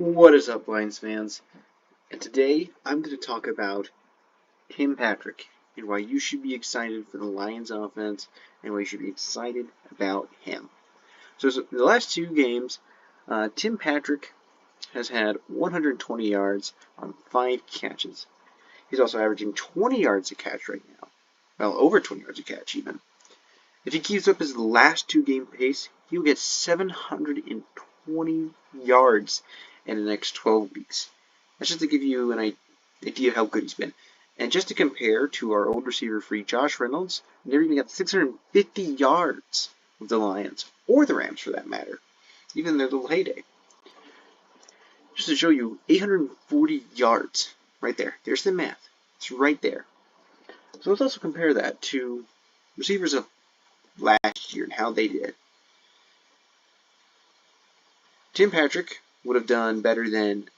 What is up, Lions fans? And today I'm going to talk about Tim Patrick and why you should be excited for the Lions offense and why you should be excited about him. So the last two games, Tim Patrick has had 120 yards on 5 catches. He's also averaging 20 yards a catch right now. Well, over 20 yards a catch even. If he keeps up his last two game pace, he'll get 720 yards in the next 12 weeks. That's just to give you an idea of how good he's been. And just to compare to our old receiver free Josh Reynolds, never even got 650 yards with the Lions, or the Rams for that matter, even their little heyday. Just to show you, 840 yards right there. There's the math. It's right there. So let's also compare that to receivers of last year and how they did. Tim Patrick would have done better than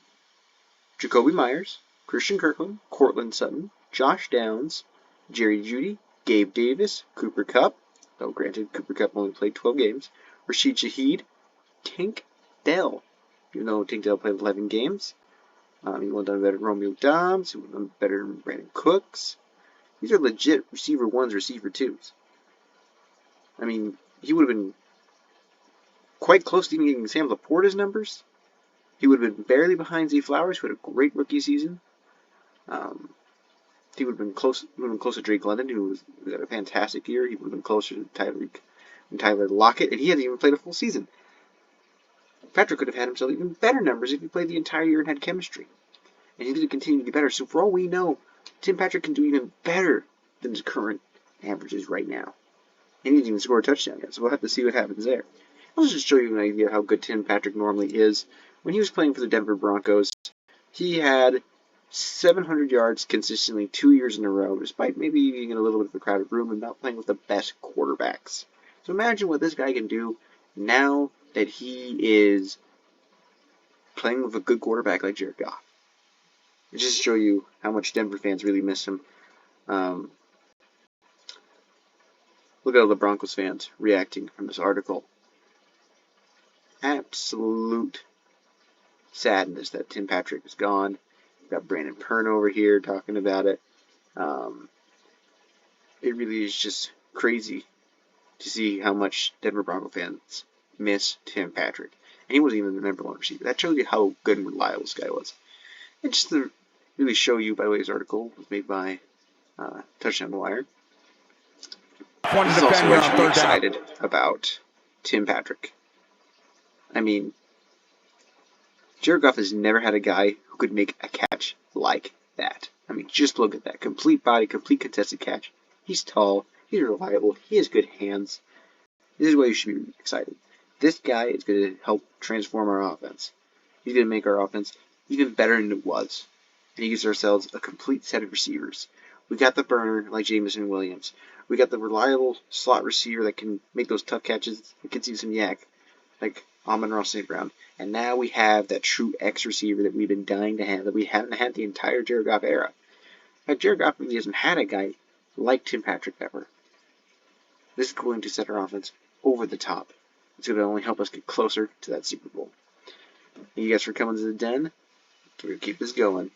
Jakobi Meyers, Christian Kirkland, Courtland Sutton, Josh Downs, Jerry Jeudy, Gabe Davis, Cooper Kupp, though granted Cooper Kupp only played 12 games, Rashid Shaheed, Tank Dell, even though Tank Dell played 11 games. He would have done better than Romeo Doubs, he would have done better than Brandon Cooks. These are legit receiver ones, receiver twos. I mean, he would have been quite close to even getting Sam Laporta's numbers. He would have been barely behind Zay Flowers, who had a great rookie season. He would have been close. He would have been close to Drake London, who had a fantastic year. He would have been closer to Tyler Lockett, and he hadn't even played a full season. Patrick could have had himself even better numbers if he played the entire year and had chemistry. And he's going to continue to get better. So for all we know, Tim Patrick can do even better than his current averages right now. And he didn't even score a touchdown yet, so we'll have to see what happens there. I'll just show you an idea of how good Tim Patrick normally is. When he was playing for the Denver Broncos, he had 700 yards consistently 2 years in a row, despite maybe being in a little bit of a crowded room and not playing with the best quarterbacks. So imagine what this guy can do now that he is playing with a good quarterback like Jared Goff. Just to show you how much Denver fans really miss him. Look at all the Broncos fans reacting from this article. Absolute sadness that Tim Patrick is gone. We've got Brandon Pern over here talking about it. It really is just crazy to see how much Denver Bronco fans miss Tim Patrick. And he wasn't even the number one receiver. That shows you how good and reliable this guy was. And just to really show you, by the way, this article was made by Touchdown Wire. This is also why you should be excited about Tim Patrick. I mean, Jared Goff has never had a guy who could make a catch like that. I mean, just look at that. Complete body, complete contested catch. He's tall. He's reliable. He has good hands. This is why you should be excited. This guy is going to help transform our offense. He's going to make our offense even better than it was. And he gives ourselves a complete set of receivers. We got the burner like Jameson Williams. We got the reliable slot receiver that can make those tough catches that gets you some yak, like Amon-Ra St. Brown. And now we have that true X receiver that we've been dying to have, that we haven't had the entire Jared Goff era. In fact, Jared Goff really hasn't had a guy like Tim Patrick ever. This is going to set our offense over the top. It's going to only help us get closer to that Super Bowl. Thank you guys for coming to the den. We're going to keep this going.